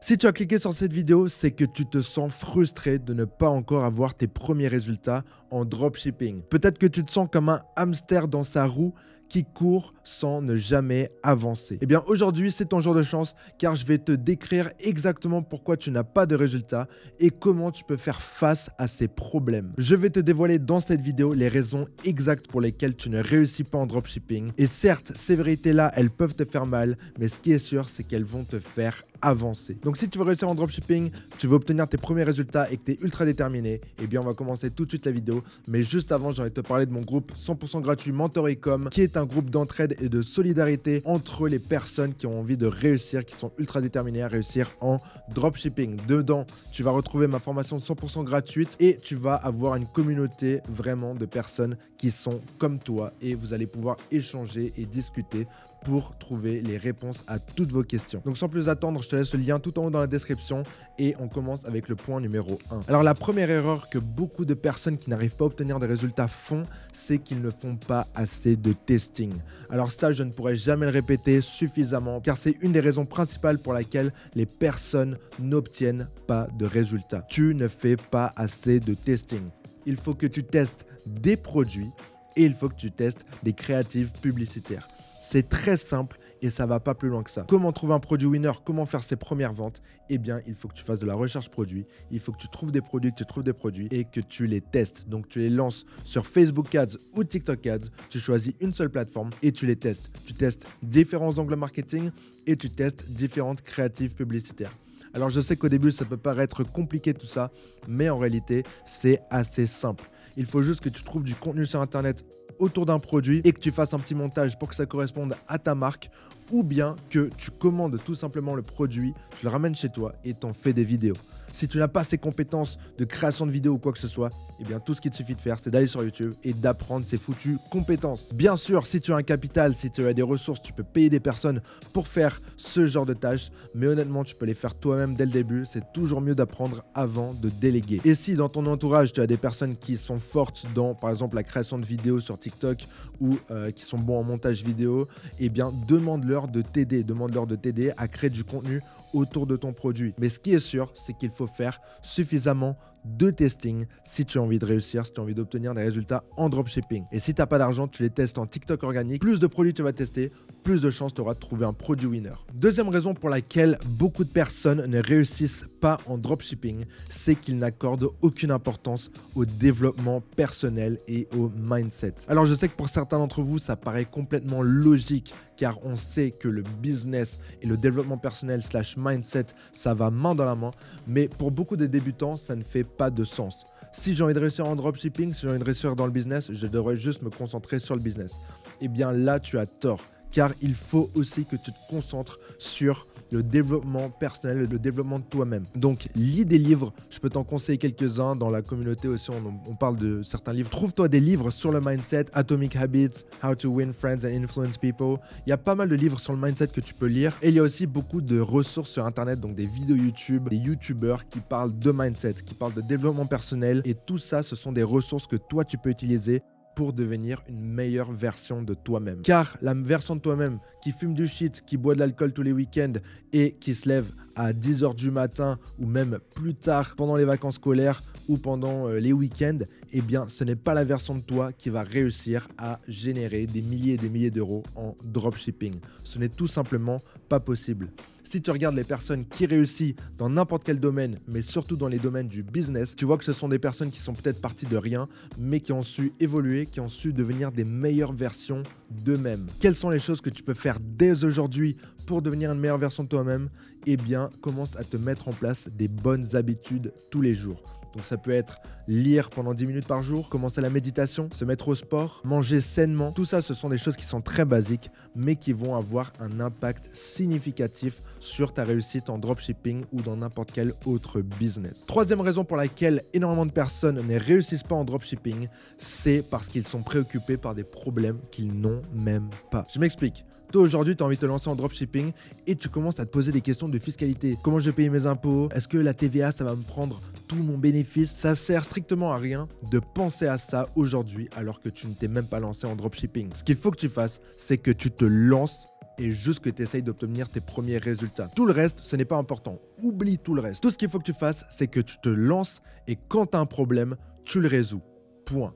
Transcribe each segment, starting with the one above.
Si tu as cliqué sur cette vidéo, c'est que tu te sens frustré de ne pas encore avoir tes premiers résultats en dropshipping. Peut-être que tu te sens comme un hamster dans sa roue qui court sans ne jamais avancer. Eh bien aujourd'hui, c'est ton jour de chance car je vais te décrire exactement pourquoi tu n'as pas de résultats et comment tu peux faire face à ces problèmes. Je vais te dévoiler dans cette vidéo les raisons exactes pour lesquelles tu ne réussis pas en dropshipping. Et certes, ces vérités-là, elles peuvent te faire mal, mais ce qui est sûr, c'est qu'elles vont te faire avancer. Donc si tu veux réussir en dropshipping, tu veux obtenir tes premiers résultats et que tu es ultra déterminé, eh bien on va commencer tout de suite la vidéo. Mais juste avant, j'ai envie de te parler de mon groupe 100% gratuit Mentor.com, qui est un groupe d'entraide et de solidarité entre les personnes qui ont envie de réussir, qui sont ultra déterminées à réussir en dropshipping. Dedans, tu vas retrouver ma formation 100% gratuite et tu vas avoir une communauté vraiment de personnes qui sont comme toi et vous allez pouvoir échanger et discuter pour trouver les réponses à toutes vos questions. Donc sans plus attendre, je te laisse le lien tout en haut dans la description et on commence avec le point numéro 1. Alors la première erreur que beaucoup de personnes qui n'arrivent pas à obtenir des résultats font, c'est qu'ils ne font pas assez de testing. Alors ça, je ne pourrais jamais le répéter suffisamment car c'est une des raisons principales pour laquelle les personnes n'obtiennent pas de résultats. Tu ne fais pas assez de testing. Il faut que tu testes des produits et il faut que tu testes des créatives publicitaires. C'est très simple et ça va pas plus loin que ça. Comment trouver un produit winner? Comment faire ses premières ventes? Eh bien, il faut que tu fasses de la recherche produit. Il faut que tu trouves des produits, et que tu les testes. Donc, tu les lances sur Facebook Ads ou TikTok Ads. Tu choisis une seule plateforme et tu les testes. Tu testes différents angles marketing et tu testes différentes créatives publicitaires. Alors, je sais qu'au début, ça peut paraître compliqué tout ça, mais en réalité, c'est assez simple. Il faut juste que tu trouves du contenu sur Internet autour d'un produit et que tu fasses un petit montage pour que ça corresponde à ta marque ou bien que tu commandes tout simplement le produit, tu le ramènes chez toi et t'en fais des vidéos. Si tu n'as pas ces compétences de création de vidéos ou quoi que ce soit, eh bien tout ce qu'il te suffit de faire, c'est d'aller sur YouTube et d'apprendre ces foutues compétences. Bien sûr, si tu as un capital, si tu as des ressources, tu peux payer des personnes pour faire ce genre de tâches, mais honnêtement, tu peux les faire toi-même dès le début. C'est toujours mieux d'apprendre avant de déléguer. Et si dans ton entourage, tu as des personnes qui sont fortes dans, par exemple, la création de vidéos sur TikTok ou qui sont bons en montage vidéo, eh bien demande-leur de t'aider à créer du contenu autour de ton produit. Mais ce qui est sûr, c'est qu'il faut faire suffisamment de testing si tu as envie de réussir, si tu as envie d'obtenir des résultats en dropshipping. Et si tu n'as pas d'argent, tu les testes en TikTok organique. Plus de produits tu vas tester, plus de chances tu auras de trouver un produit winner. Deuxième raison pour laquelle beaucoup de personnes ne réussissent pas en dropshipping, c'est qu'ils n'accordent aucune importance au développement personnel et au mindset. Alors je sais que pour certains d'entre vous, ça paraît complètement logique car on sait que le business et le développement personnel / mindset, ça va main dans la main. Mais pour beaucoup de débutants, ça ne fait pas de sens. Si j'ai envie de réussir en dropshipping, si j'ai envie de réussir dans le business, je devrais juste me concentrer sur le business. Eh bien là, tu as tort. Car il faut aussi que tu te concentres sur le développement personnel, le développement de toi-même. Donc, lis des livres. Je peux t'en conseiller quelques-uns. Dans la communauté aussi, on parle de certains livres. Trouve-toi des livres sur le mindset, Atomic Habits, How to Win Friends and Influence People. Il y a pas mal de livres sur le mindset que tu peux lire. Et il y a aussi beaucoup de ressources sur Internet, donc des vidéos YouTube, des YouTubeurs qui parlent de mindset, qui parlent de développement personnel. Et tout ça, ce sont des ressources que toi, tu peux utiliser pour devenir une meilleure version de toi-même. Car la version de toi-même qui fume du shit, qui boit de l'alcool tous les week-ends et qui se lève à 10h du matin ou même plus tard pendant les vacances scolaires ou pendant les week-ends, eh bien ce n'est pas la version de toi qui va réussir à générer des milliers et des milliers d'euros en dropshipping. Ce n'est tout simplement pas possible. Si tu regardes les personnes qui réussissent dans n'importe quel domaine, mais surtout dans les domaines du business, tu vois que ce sont des personnes qui sont peut-être parties de rien, mais qui ont su évoluer, qui ont su devenir des meilleures versions d'eux-mêmes. Quelles sont les choses que tu peux faire dès aujourd'hui pour devenir une meilleure version de toi-même? Eh bien, commence à te mettre en place des bonnes habitudes tous les jours. Donc ça peut être lire pendant 10 minutes par jour, commencer la méditation, se mettre au sport, manger sainement. Tout ça, ce sont des choses qui sont très basiques, mais qui vont avoir un impact significatif sur ta réussite en dropshipping ou dans n'importe quel autre business. Troisième raison pour laquelle énormément de personnes ne réussissent pas en dropshipping, c'est parce qu'ils sont préoccupés par des problèmes qu'ils n'ont même pas. Je m'explique. Toi, aujourd'hui, tu as envie de te lancer en dropshipping et tu commences à te poser des questions de fiscalité. Comment je vais payer mes impôts? Est-ce que la TVA, ça va me prendre tout mon bénéfice? Ça sert strictement à rien de penser à ça aujourd'hui alors que tu ne t'es même pas lancé en dropshipping. Ce qu'il faut que tu fasses, c'est que tu te lances et juste que tu essayes d'obtenir tes premiers résultats. Tout le reste, ce n'est pas important. Oublie tout le reste. Tout ce qu'il faut que tu fasses, c'est que tu te lances et quand tu as un problème, tu le résous. Point.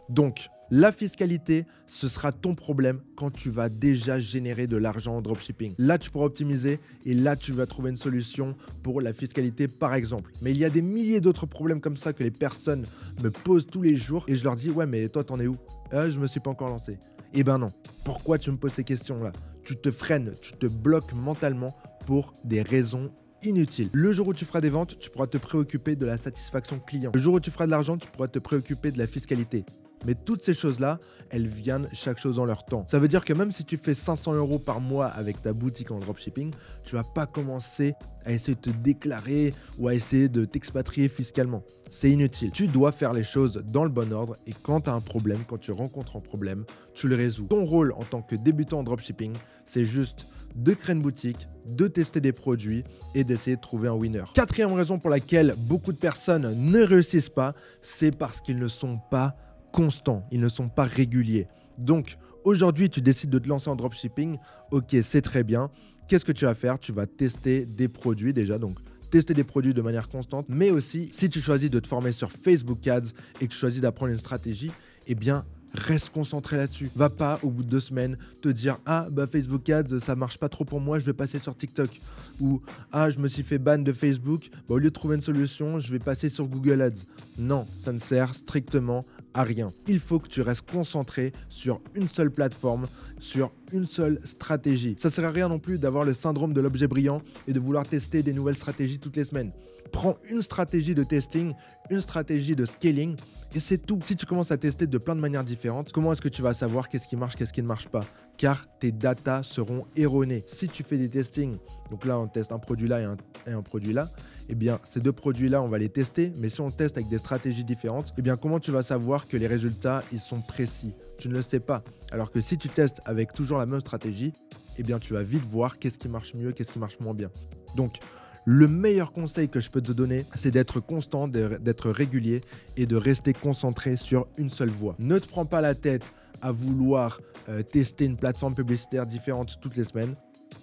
Donc, la fiscalité, ce sera ton problème quand tu vas déjà générer de l'argent en dropshipping. Là, tu pourras optimiser et là, tu vas trouver une solution pour la fiscalité, par exemple. Mais il y a des milliers d'autres problèmes comme ça que les personnes me posent tous les jours et je leur dis « Ouais, mais toi, t'en es où ?»« Je me suis pas encore lancé. » Eh ben non. Pourquoi tu me poses ces questions-là? Tu te freines, tu te bloques mentalement pour des raisons inutiles. Le jour où tu feras des ventes, tu pourras te préoccuper de la satisfaction client. Le jour où tu feras de l'argent, tu pourras te préoccuper de la fiscalité. Mais toutes ces choses-là, elles viennent chaque chose en leur temps. Ça veut dire que même si tu fais 500 € par mois avec ta boutique en dropshipping, tu ne vas pas commencer à essayer de te déclarer ou à essayer de t'expatrier fiscalement. C'est inutile. Tu dois faire les choses dans le bon ordre et quand tu as un problème, quand tu rencontres un problème, tu le résous. Ton rôle en tant que débutant en dropshipping, c'est juste de créer une boutique, de tester des produits et d'essayer de trouver un winner. Quatrième raison pour laquelle beaucoup de personnes ne réussissent pas, c'est parce qu'ils ne sont pas constants, ils ne sont pas réguliers. Donc aujourd'hui, tu décides de te lancer en dropshipping, ok, c'est très bien. Qu'est-ce que tu vas faire? Tu vas tester des produits déjà, donc tester des produits de manière constante, mais aussi si tu choisis de te former sur Facebook Ads et que tu choisis d'apprendre une stratégie, eh bien reste concentré là-dessus. Va pas au bout de 2 semaines te dire ah bah Facebook Ads ça marche pas trop pour moi, je vais passer sur TikTok, ou ah je me suis fait ban de Facebook, bah, au lieu de trouver une solution, je vais passer sur Google Ads. Non, ça ne sert strictement à rien. Il faut que tu restes concentré sur une seule plateforme, sur une seule stratégie. Ça sert à rien non plus d'avoir le syndrome de l'objet brillant et de vouloir tester des nouvelles stratégies toutes les semaines. Prends une stratégie de testing, une stratégie de scaling et c'est tout. Si tu commences à tester de plein de manières différentes, comment est-ce que tu vas savoir qu'est-ce qui marche, qu'est-ce qui ne marche pas? Car tes datas seront erronées. Si tu fais des testings, donc là on teste un produit là et un produit là, eh bien ces deux produits-là on va les tester, mais si on teste avec des stratégies différentes, eh bien comment tu vas savoir que les résultats ils sont précis? Tu ne le sais pas. Alors que si tu testes avec toujours la même stratégie, eh bien tu vas vite voir qu'est-ce qui marche mieux, qu'est-ce qui marche moins bien. Donc le meilleur conseil que je peux te donner, c'est d'être constant, d'être régulier et de rester concentré sur une seule voie. Ne te prends pas la tête à vouloir tester une plateforme publicitaire différente toutes les semaines.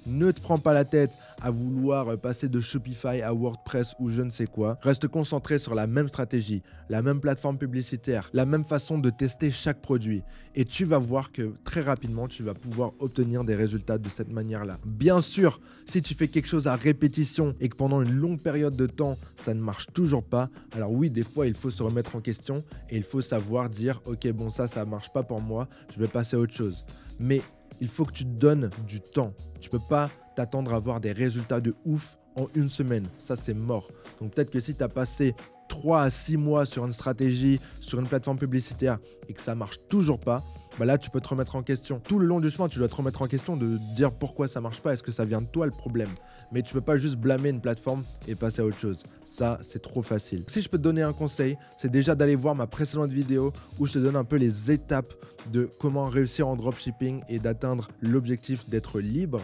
Ne te prends pas la tête à vouloir passer de Shopify à WordPress ou je ne sais quoi. Reste concentré sur la même stratégie, la même plateforme publicitaire, la même façon de tester chaque produit. Et tu vas voir que très rapidement, tu vas pouvoir obtenir des résultats de cette manière-là. Bien sûr, si tu fais quelque chose à répétition et que pendant une longue période de temps, ça ne marche toujours pas, alors oui, des fois, il faut se remettre en question et il faut savoir dire « Ok, bon, ça ne marche pas pour moi, je vais passer à autre chose. » Mais il faut que tu te donnes du temps. Tu ne peux pas t'attendre à avoir des résultats de ouf en une semaine. Ça, c'est mort. Donc peut-être que si tu as passé 3 à 6 mois sur une stratégie, sur une plateforme publicitaire et que ça ne marche toujours pas, bah là, tu peux te remettre en question. Tout le long du chemin, tu dois te remettre en question de dire pourquoi ça ne marche pas. Est-ce que ça vient de toi le problème? Mais tu ne peux pas juste blâmer une plateforme et passer à autre chose. Ça, c'est trop facile. Si je peux te donner un conseil, c'est déjà d'aller voir ma précédente vidéo où je te donne un peu les étapes de comment réussir en dropshipping et d'atteindre l'objectif d'être libre.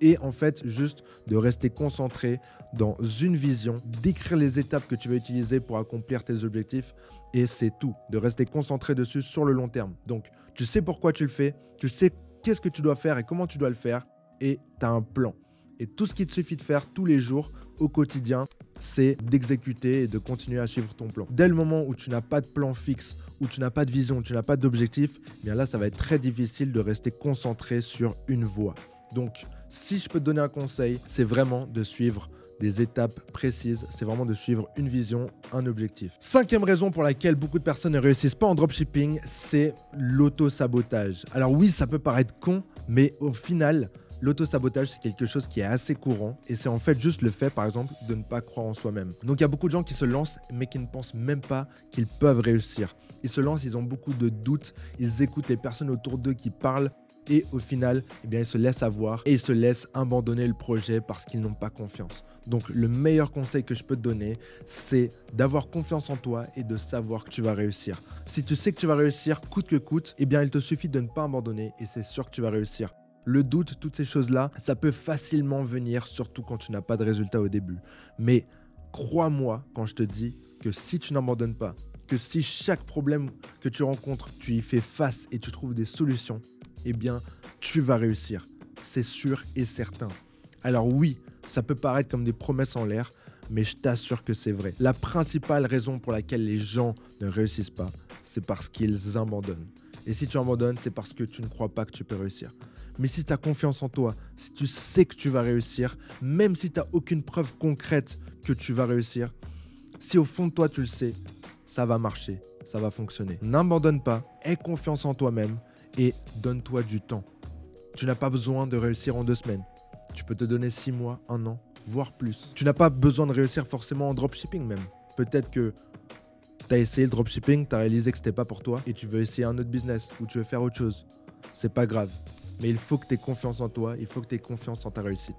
Et en fait, juste de rester concentré dans une vision, d'écrire les étapes que tu vas utiliser pour accomplir tes objectifs. Et c'est tout, de rester concentré dessus sur le long terme. Donc, tu sais pourquoi tu le fais, tu sais qu'est-ce que tu dois faire et comment tu dois le faire, et tu as un plan. Et tout ce qu'il te suffit de faire tous les jours, au quotidien, c'est d'exécuter et de continuer à suivre ton plan. Dès le moment où tu n'as pas de plan fixe, où tu n'as pas de vision, où tu n'as pas d'objectif, bien là, ça va être très difficile de rester concentré sur une voie. Donc, si je peux te donner un conseil, c'est vraiment de suivre des étapes précises, c'est vraiment de suivre une vision, un objectif. 5e raison pour laquelle beaucoup de personnes ne réussissent pas en dropshipping, c'est l'auto-sabotage. Alors oui, ça peut paraître con, mais au final, l'auto-sabotage, c'est quelque chose qui est assez courant et c'est en fait juste le fait, par exemple, de ne pas croire en soi-même. Donc il y a beaucoup de gens qui se lancent mais qui ne pensent même pas qu'ils peuvent réussir. Ils se lancent, ils ont beaucoup de doutes, ils écoutent les personnes autour d'eux qui parlent et au final, eh bien, ils se laissent avoir et ils se laissent abandonner le projet parce qu'ils n'ont pas confiance. Donc le meilleur conseil que je peux te donner, c'est d'avoir confiance en toi et de savoir que tu vas réussir. Si tu sais que tu vas réussir coûte que coûte, eh bien il te suffit de ne pas abandonner et c'est sûr que tu vas réussir. Le doute, toutes ces choses-là, ça peut facilement venir, surtout quand tu n'as pas de résultat au début. Mais crois-moi quand je te dis que si tu n'abandonnes pas, que si chaque problème que tu rencontres, tu y fais face et tu trouves des solutions, eh bien, tu vas réussir. c'est sûr et certain. Alors oui, ça peut paraître comme des promesses en l'air, mais je t'assure que c'est vrai. La principale raison pour laquelle les gens ne réussissent pas, c'est parce qu'ils abandonnent. Et si tu abandonnes, c'est parce que tu ne crois pas que tu peux réussir. Mais si tu as confiance en toi, si tu sais que tu vas réussir, même si tu n'as aucune preuve concrète que tu vas réussir, si au fond de toi tu le sais, ça va marcher, ça va fonctionner. N'abandonne pas, aie confiance en toi-même et donne-toi du temps. Tu n'as pas besoin de réussir en 2 semaines. Tu peux te donner 6 mois, 1 an, voire plus. Tu n'as pas besoin de réussir forcément en dropshipping même. Peut-être que tu as essayé le dropshipping, tu as réalisé que c'était pas pour toi et tu veux essayer un autre business ou tu veux faire autre chose. C'est pas grave. Mais il faut que tu aies confiance en toi, il faut que tu aies confiance en ta réussite.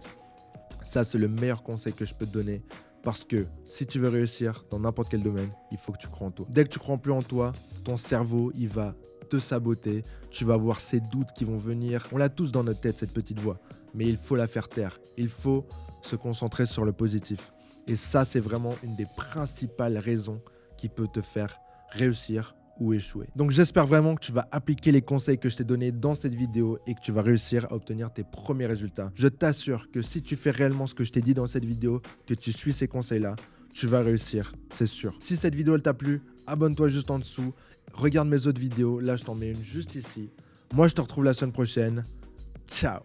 Ça, c'est le meilleur conseil que je peux te donner parce que si tu veux réussir dans n'importe quel domaine, il faut que tu crois en toi. Dès que tu crois plus en toi, ton cerveau, il va te saboter. Tu vas avoir ces doutes qui vont venir. On l'a tous dans notre tête, cette petite voix. Mais il faut la faire taire. Il faut se concentrer sur le positif. Et ça, c'est vraiment une des principales raisons qui peut te faire réussir ou échouer. Donc j'espère vraiment que tu vas appliquer les conseils que je t'ai donnés dans cette vidéo et que tu vas réussir à obtenir tes premiers résultats. Je t'assure que si tu fais réellement ce que je t'ai dit dans cette vidéo, que tu suis ces conseils-là, tu vas réussir, c'est sûr. Si cette vidéo elle t'a plu, abonne-toi juste en dessous. Regarde mes autres vidéos, là je t'en mets une juste ici. Moi je te retrouve la semaine prochaine. Ciao!